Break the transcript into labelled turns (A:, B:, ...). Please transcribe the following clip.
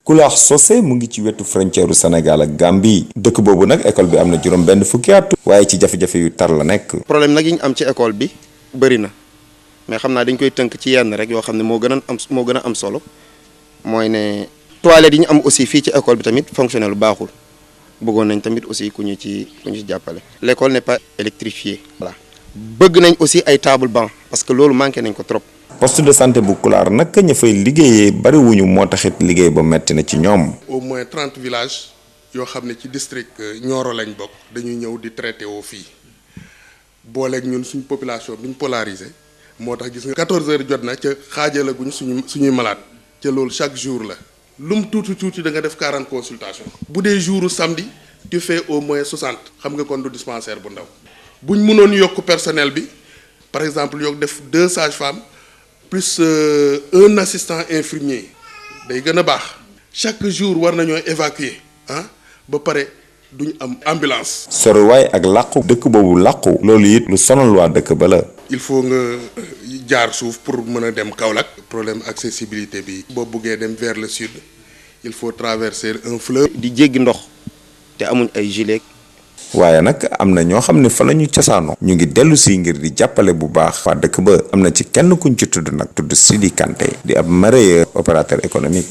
A: Kulaax Socé mu ngi ci wetu frontière Sénégal ak Gambie dëkk boobu nag école bi am na juróom benn fukki at waaye ci jafe-jafe yu tar la nekk.
B: problème nag yi ñu am ci école bi bëri na mais xam naa dañ koy tënk ci yenn rek yoo xam ne moo gën a am solo mooy ne toilette yi ñu am aussi fii ci école bi tamit fonctionnel lu baaxul bëggoon nañ tamit aussi ku ñu ci jàppale. l'école n'est pas électrifiée. voilà bëgg nañ aussi ay table banc parce que loolu manqué nañ ko trop.
A: poste de santé bu Kulaar nag ña fay liggéeyee bariwuñu moo taxit liggéey ba metti na ci ñoom.
C: au moins 30 villages yoo xam ne ci district Nioro lañ bokk dañuy ñëw di traité woo fii booleeg ñun suñ population bi ñu polarisé moo tax gis nga 14 heures jot na ca xaajalaguñ suñuy malade ca loolu chaque jour la lum tuuti da nga def 40 consultations. bu dee jouru samedi tu fais au moins 60 xam nga kon du dispensaire bu ndaw buñ mënoon yokk personnel bi par exemple yokk def 2 sages-femmes. plus un assistant infirmier day gën a baax chaque jour war nañoo évacuer ba pare duñ am ambulance.
A: soriwaay ak làqu dëkk boobu làqu loolu it lu sonal waa dëkk ba la.
C: il faut nga jaar suuf pour mën a dem Kaolack. problème accessibilité bi. boo buggee dem vers le sud il faut traverser un fleuve.
B: di jéggi ndox te amuñ ay gilet.
A: waaye nag am na ñoo xam ne fa la ñu cosaanoo ñu ngi dellu si ngir di jàppale bu baax waa dëkk ba am na ci kenn kuñ ci tudd nag tudd Sidi Kanté di ab mareyeur opérateur économique.